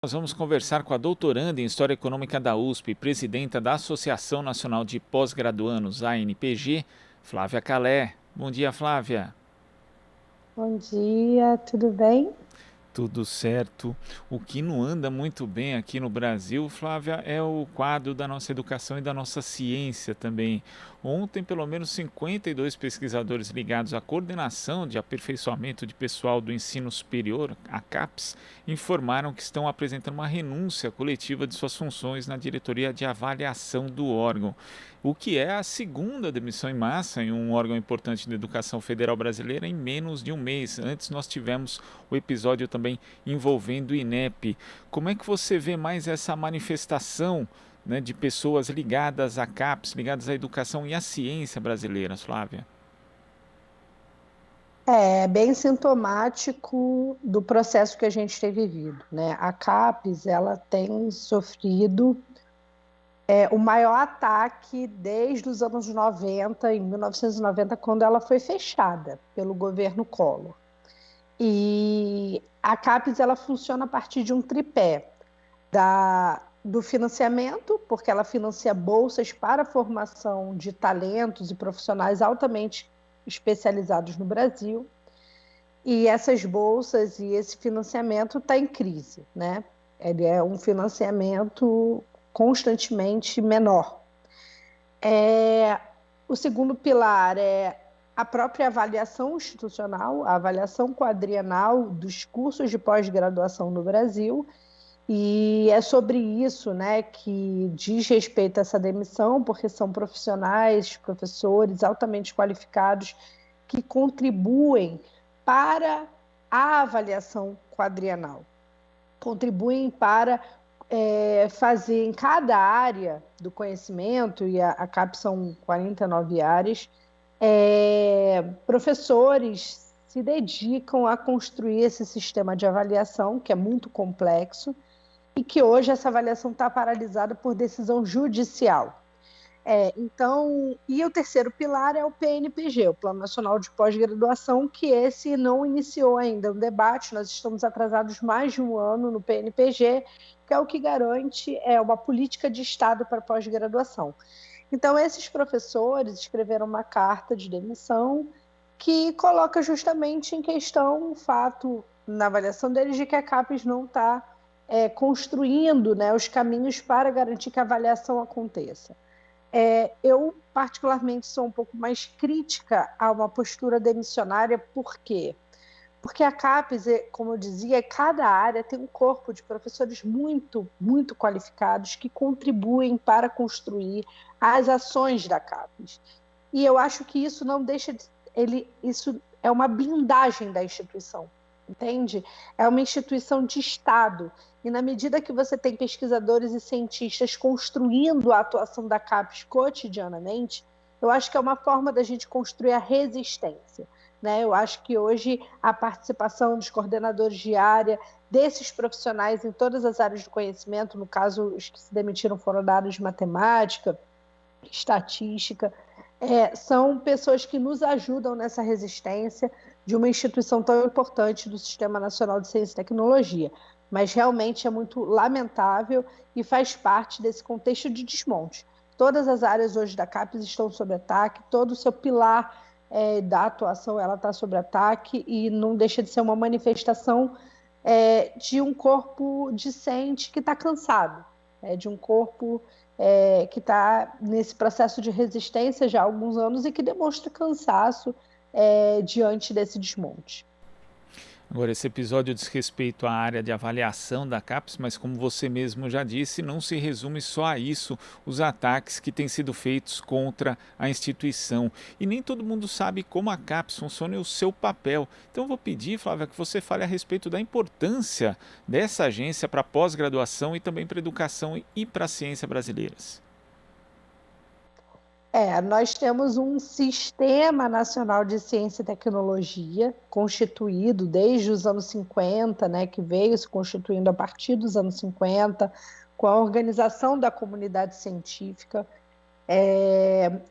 Nós vamos conversar com a doutoranda em História Econômica da USP, presidenta da Associação Nacional de Pós-Graduandos, ANPG, Flávia Calé. Bom dia, Flávia. Bom dia, tudo bem? Tudo certo. O que não anda muito bem aqui no Brasil, Flávia, é o quadro da nossa educação e da nossa ciência também. Ontem, pelo menos 52 pesquisadores ligados à coordenação de aperfeiçoamento de pessoal do ensino superior, a CAPES, informaram que estão apresentando uma renúncia coletiva de suas funções na diretoria de avaliação do órgão, o que é a segunda demissão em massa em um órgão importante da educação federal brasileira em menos de um mês. Antes nós tivemos o episódio também envolvendo o INEP. Como é que você vê mais essa manifestação, né, de pessoas ligadas à CAPES, ligadas à educação e à ciência brasileira, Flávia? É bem sintomático do processo que a gente tem vivido, né? A CAPES, ela tem sofrido o maior ataque desde os anos 90, em 1990, quando ela foi fechada pelo governo Collor. E a CAPES, ela funciona a partir de um tripé do financiamento, porque ela financia bolsas para a formação de talentos e profissionais altamente especializados no Brasil. E essas bolsas e esse financiamento está em crise, né? Ele é um financiamento constantemente menor. O segundo pilar é a própria avaliação institucional, a avaliação quadrienal dos cursos de pós-graduação no Brasil. E é sobre isso, né, que diz respeito a essa demissão, porque são profissionais, professores altamente qualificados que contribuem para a avaliação quadrienal, contribuem para fazer em cada área do conhecimento, e a CAP são 49 áreas, professores se dedicam a construir esse sistema de avaliação, que é muito complexo, e que hoje essa avaliação está paralisada por decisão judicial. Então, e o terceiro pilar é o PNPG, o Plano Nacional de Pós-Graduação, que esse não iniciou ainda o debate, nós estamos atrasados mais de um ano no PNPG, que é o que garante uma política de Estado para pós-graduação. Então, esses professores escreveram uma carta de demissão que coloca justamente em questão o fato, na avaliação deles, de que a CAPES não está construindo, né, os caminhos para garantir que a avaliação aconteça. Eu, particularmente, sou um pouco mais crítica a uma postura demissionária, por quê? Porque a CAPES, como eu dizia, cada área tem um corpo de professores muito, muito qualificados que contribuem para construir as ações da CAPES. E eu acho que isso não deixa de... isso é uma blindagem da instituição, entende? É uma instituição de Estado. E na medida que você tem pesquisadores e cientistas construindo a atuação da CAPES cotidianamente, eu acho que é uma forma da gente construir a resistência. Né? Eu acho que hoje a participação dos coordenadores de área, desses profissionais em todas as áreas do conhecimento, no caso, os que se demitiram foram da área de matemática, estatística, são pessoas que nos ajudam nessa resistência de uma instituição tão importante do Sistema Nacional de Ciência e Tecnologia. Mas realmente é muito lamentável e faz parte desse contexto de desmonte. Todas as áreas hoje da CAPES estão sob ataque, todo o seu pilar da atuação ela está sob ataque e não deixa de ser uma manifestação de um corpo discente que está cansado, de um corpo que está nesse processo de resistência já há alguns anos e que demonstra cansaço diante desse desmonte. Agora, esse episódio diz respeito à área de avaliação da CAPES, mas como você mesmo já disse, não se resume só a isso, os ataques que têm sido feitos contra a instituição. E nem todo mundo sabe como a CAPES funciona e o seu papel. Então eu vou pedir, Flávia, que você fale a respeito da importância dessa agência para a pós-graduação e também para a educação e para a ciência brasileiras. Nós temos um Sistema Nacional de Ciência e Tecnologia, constituído desde os anos 50, né, que veio se constituindo a partir dos anos 50, com a organização da comunidade científica.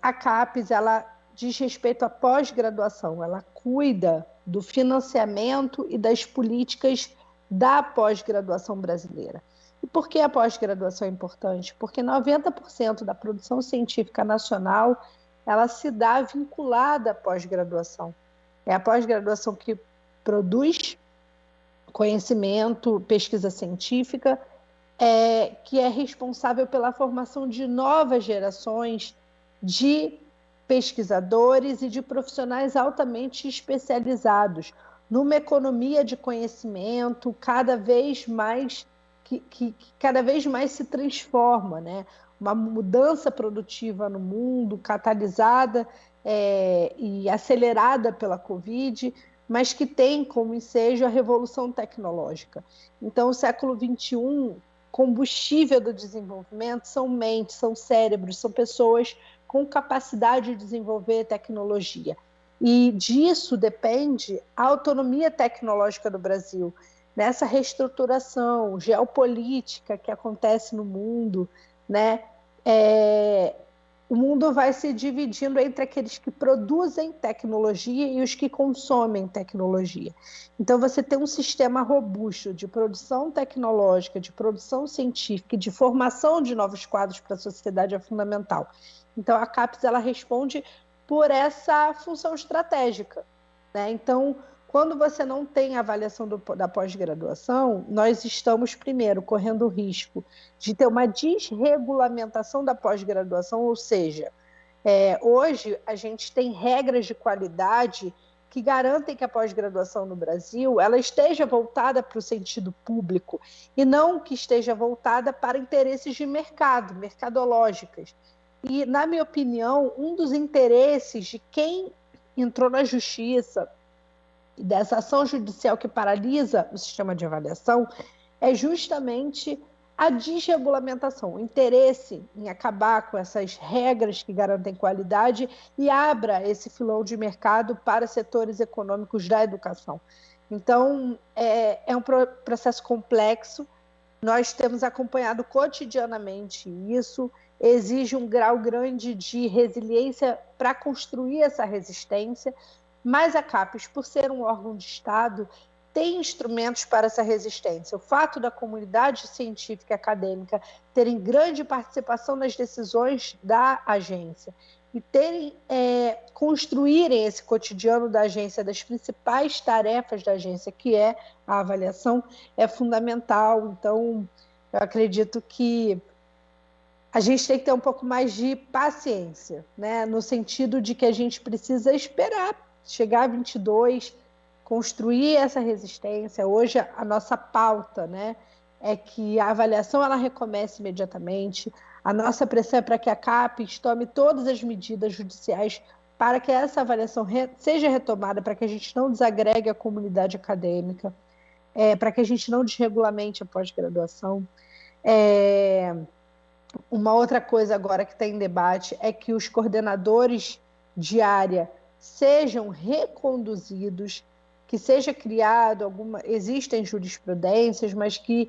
A CAPES, ela diz respeito à pós-graduação, ela cuida do financiamento e das políticas da pós-graduação brasileira. E por que a pós-graduação é importante? Porque 90% da produção científica nacional ela se dá vinculada à pós-graduação. É a pós-graduação que produz conhecimento, pesquisa científica, que é responsável pela formação de novas gerações de pesquisadores e de profissionais altamente especializados numa economia de conhecimento cada vez mais que cada vez mais se transforma, né? Uma mudança produtiva no mundo, catalisada e acelerada pela Covid, mas que tem como ensejo a revolução tecnológica. Então, o século XXI, combustível do desenvolvimento são mentes, são cérebros, são pessoas com capacidade de desenvolver tecnologia. E disso depende a autonomia tecnológica do Brasil, nessa reestruturação geopolítica que acontece no mundo, né? O mundo vai se dividindo entre aqueles que produzem tecnologia e os que consomem tecnologia. Então, você tem um sistema robusto de produção tecnológica, de produção científica e de formação de novos quadros para a sociedade é fundamental. Então, a CAPES ela responde por essa função estratégica, né? Então, quando você não tem a avaliação da pós-graduação, nós estamos, primeiro, correndo o risco de ter uma desregulamentação da pós-graduação, ou seja, hoje a gente tem regras de qualidade que garantem que a pós-graduação no Brasil ela esteja voltada para o sentido público e não que esteja voltada para interesses de mercado, mercadológicas. E, na minha opinião, um dos interesses de quem entrou na justiça e dessa ação judicial que paralisa o sistema de avaliação é justamente a desregulamentação, o interesse em acabar com essas regras que garantem qualidade e abra esse filão de mercado para setores econômicos da educação. Então, é um processo complexo, nós temos acompanhado cotidianamente isso, exige um grau grande de resiliência para construir essa resistência, mas a CAPES, por ser um órgão de Estado, tem instrumentos para essa resistência. O fato da comunidade científica e acadêmica terem grande participação nas decisões da agência e construírem esse cotidiano da agência, das principais tarefas da agência, que é a avaliação, é fundamental. Então, eu acredito que a gente tem que ter um pouco mais de paciência, né? No sentido de que a gente precisa esperar chegar a 22, construir essa resistência. Hoje, a nossa pauta, né, é que a avaliação ela recomece imediatamente. A nossa pressão é para que a CAPES tome todas as medidas judiciais para que essa avaliação seja retomada, para que a gente não desagregue a comunidade acadêmica, para que a gente não desregulamente a pós-graduação. Uma outra coisa agora que está em debate é que os coordenadores de área sejam reconduzidos, que seja criado existem jurisprudências, mas que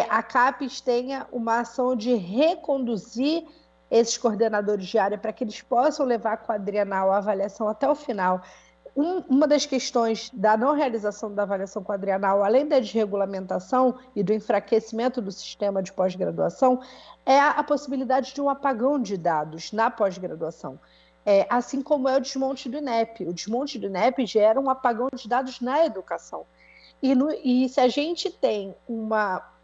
a CAPES tenha uma ação de reconduzir esses coordenadores de área para que eles possam levar a quadrienal, a avaliação até o final. Uma das questões da não realização da avaliação quadrienal, além da desregulamentação e do enfraquecimento do sistema de pós-graduação, é a possibilidade de um apagão de dados na pós-graduação. Assim como é o desmonte do INEP. O desmonte do INEP gera um apagão de dados na educação. E se a gente tem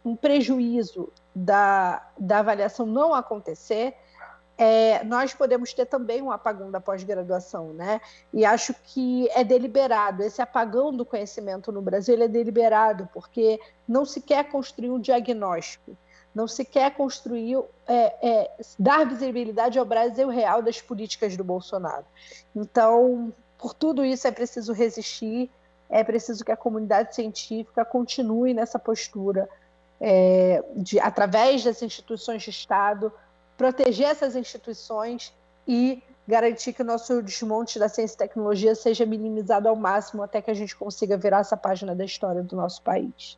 um prejuízo da avaliação não acontecer, nós podemos ter também um apagão da pós-graduação, né? E acho que é deliberado. Esse apagão do conhecimento no Brasil ele é deliberado, porque não se quer construir um diagnóstico, não se quer construir, dar visibilidade ao Brasil real das políticas do Bolsonaro. Então, por tudo isso é preciso resistir, é preciso que a comunidade científica continue nessa postura, através das instituições de Estado, proteger essas instituições e garantir que o nosso desmonte da ciência e tecnologia seja minimizado ao máximo até que a gente consiga virar essa página da história do nosso país.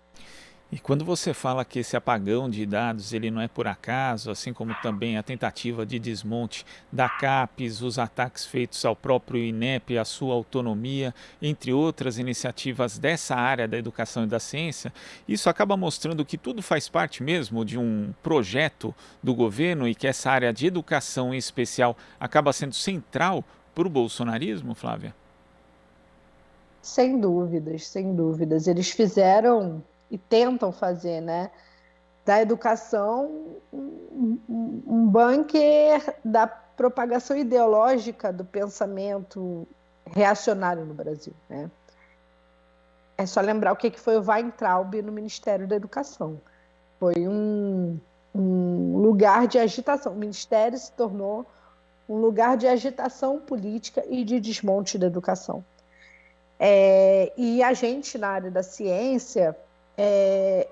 E quando você fala que esse apagão de dados ele não é por acaso, assim como também a tentativa de desmonte da CAPES, os ataques feitos ao próprio INEP, a sua autonomia, entre outras iniciativas dessa área da educação e da ciência, isso acaba mostrando que tudo faz parte mesmo de um projeto do governo e que essa área de educação em especial acaba sendo central para o bolsonarismo, Flávia? Sem dúvidas, sem dúvidas. Eles fizeram e tentam fazer, né, da educação um bunker da propagação ideológica do pensamento reacionário no Brasil, né? É só lembrar o que foi o Weintraub no Ministério da Educação. Foi um lugar de agitação. O Ministério se tornou um lugar de agitação política e de desmonte da educação. E a gente, na área da ciência,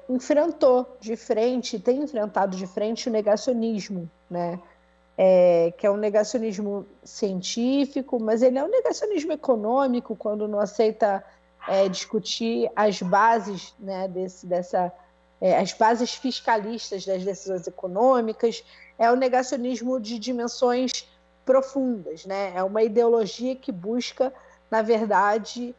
enfrentou de frente, tem enfrentado de frente o negacionismo, né? Que é um negacionismo científico, mas ele é um negacionismo econômico, quando não aceita discutir as bases, né, as bases fiscalistas das decisões econômicas. É um negacionismo de dimensões profundas, né? É uma ideologia que busca, na verdade,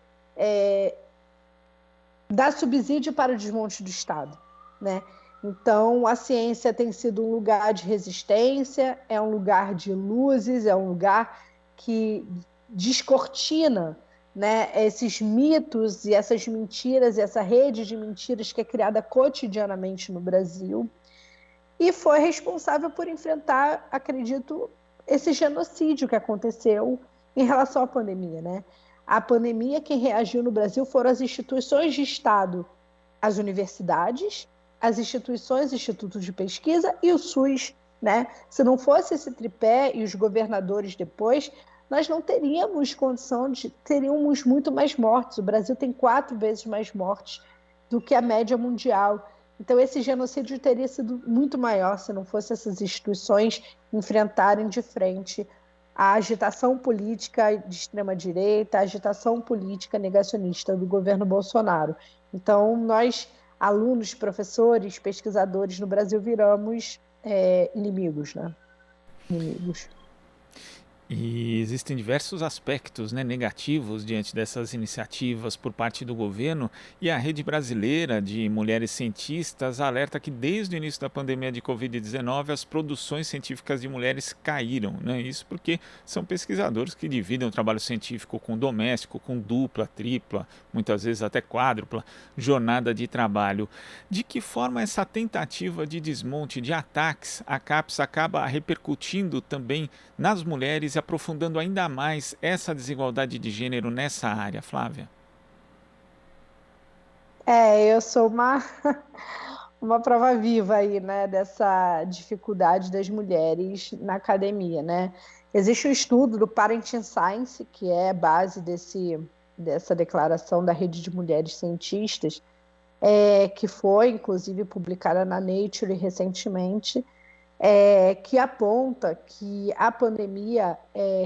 dar subsídio para o desmonte do Estado, né? Então, a ciência tem sido um lugar de resistência, é um lugar de luzes, é um lugar que descortina, né, esses mitos e essas mentiras, e essa rede de mentiras que é criada cotidianamente no Brasil, e foi responsável por enfrentar, acredito, esse genocídio que aconteceu em relação à pandemia, né? A pandemia, quem reagiu no Brasil foram as instituições de Estado, as universidades, as instituições, institutos de pesquisa e o SUS, né? Se não fosse esse tripé e os governadores depois, nós não teríamos condição teríamos muito mais mortes. O Brasil tem 4 vezes mais mortes do que a média mundial. Então, esse genocídio teria sido muito maior se não fosse essas instituições enfrentarem de frente a agitação política de extrema-direita, a agitação política negacionista do governo Bolsonaro. Então, nós, alunos, professores, pesquisadores no Brasil, viramos inimigos, né? Inimigos. E existem diversos aspectos, né, negativos diante dessas iniciativas por parte do governo, e a Rede Brasileira de Mulheres Cientistas alerta que desde o início da pandemia de Covid-19 as produções científicas de mulheres caíram, né? Isso porque são pesquisadores que dividem o trabalho científico com doméstico, com dupla, tripla, muitas vezes até quádrupla jornada de trabalho. De que forma essa tentativa de desmonte, de ataques à CAPES acaba repercutindo também nas mulheres e aprofundando ainda mais essa desigualdade de gênero nessa área, Flávia? Eu sou uma prova viva aí, né, dessa dificuldade das mulheres na academia, né? Existe um estudo do Parenting Science, que é base dessa declaração da Rede de Mulheres Cientistas, que foi, inclusive, publicada na Nature recentemente, que aponta que a pandemia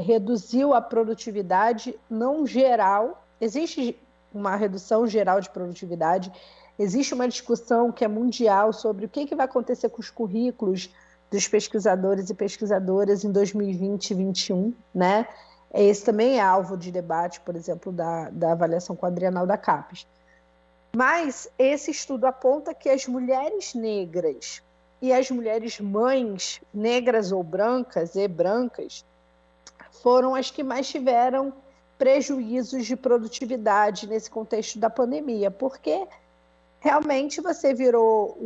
reduziu a produtividade não geral. Existe uma redução geral de produtividade, existe uma discussão que é mundial sobre o que vai acontecer com os currículos dos pesquisadores e pesquisadoras em 2020 e 2021, né? Esse também é alvo de debate, por exemplo, da avaliação quadrienal da CAPES. Mas esse estudo aponta que as mulheres negras e as mulheres mães, negras ou brancas, e brancas, foram as que mais tiveram prejuízos de produtividade nesse contexto da pandemia, porque realmente você virou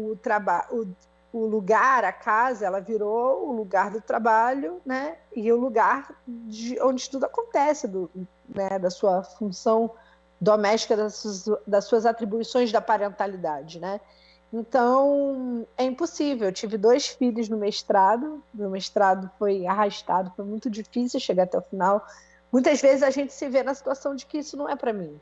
o lugar, a casa, ela virou o lugar do trabalho, né? E o lugar onde tudo acontece, né? Da sua função doméstica, das suas atribuições da parentalidade, né? Então, é impossível. Eu tive 2 filhos no mestrado, meu mestrado foi arrastado, foi muito difícil chegar até o final. Muitas vezes a gente se vê na situação de que isso não é para mim.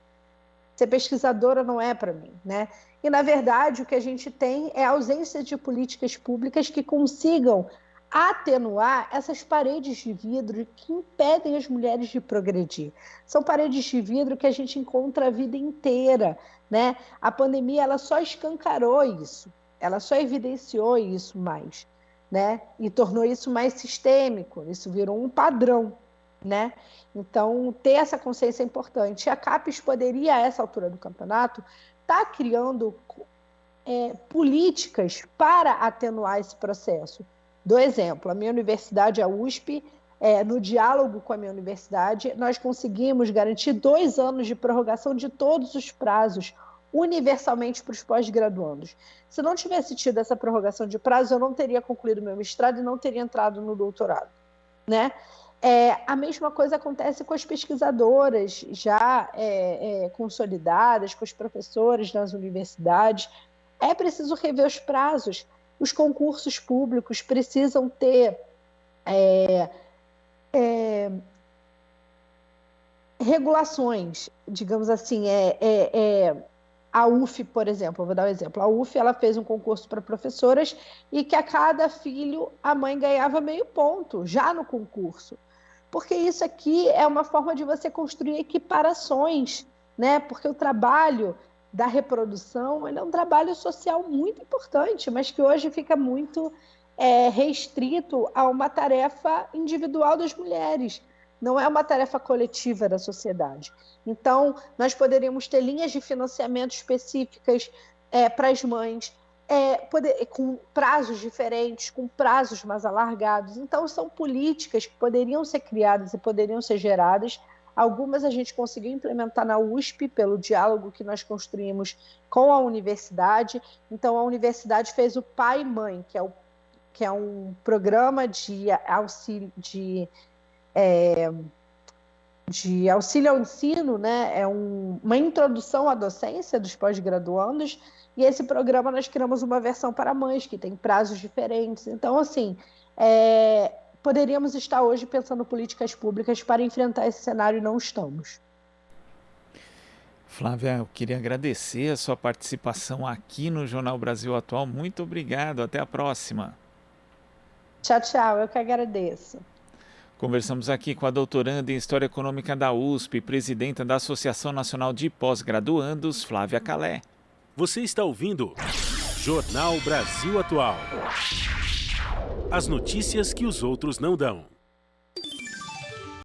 Ser pesquisadora não é para mim, né? E, na verdade, o que a gente tem é a ausência de políticas públicas que consigam atenuar essas paredes de vidro que impedem as mulheres de progredir. São paredes de vidro que a gente encontra a vida inteira, né? A pandemia ela só escancarou isso, ela só evidenciou isso mais, né? E tornou isso mais sistêmico, isso virou um padrão, né? Então, ter essa consciência é importante. E a CAPES poderia, a essa altura do campeonato, estar criando políticas para atenuar esse processo. Dou exemplo, a minha universidade, a USP, no diálogo com a minha universidade, nós conseguimos garantir 2 anos de prorrogação de todos os prazos, universalmente para os pós-graduandos. Se não tivesse tido essa prorrogação de prazo, eu não teria concluído meu mestrado e não teria entrado no doutorado, né? A mesma coisa acontece com as pesquisadoras já consolidadas, com os professores nas universidades. É preciso rever os prazos. Os concursos públicos precisam ter regulações, digamos assim. A UF, por exemplo, eu vou dar um exemplo. A UF ela fez um concurso para professoras e que a cada filho a mãe ganhava meio ponto já no concurso. Porque isso aqui é uma forma de você construir equiparações, né? Porque o trabalho da reprodução ele é um trabalho social muito importante, mas que hoje fica muito restrito a uma tarefa individual das mulheres. Não é uma tarefa coletiva da sociedade. Então, nós poderíamos ter linhas de financiamento específicas para as mães, com prazos diferentes, com prazos mais alargados. Então, são políticas que poderiam ser criadas e poderiam ser geradas. Algumas a gente conseguiu implementar na USP, pelo diálogo que nós construímos com a universidade. Então, a universidade fez o Pai e Mãe, que é um programa de auxílio ao ensino, né? É uma introdução à docência dos pós-graduandos, e esse programa nós criamos uma versão para mães, que tem prazos diferentes. Então, assim, poderíamos estar hoje pensando políticas públicas para enfrentar esse cenário e não estamos. Flávia, eu queria agradecer a sua participação aqui no Jornal Brasil Atual. Muito obrigado, até a próxima. Tchau, tchau, eu que agradeço. Conversamos aqui com a doutoranda em História Econômica da USP, presidenta da Associação Nacional de Pós-Graduandos, Flávia Calé. Você está ouvindo Jornal Brasil Atual. As notícias que os outros não dão.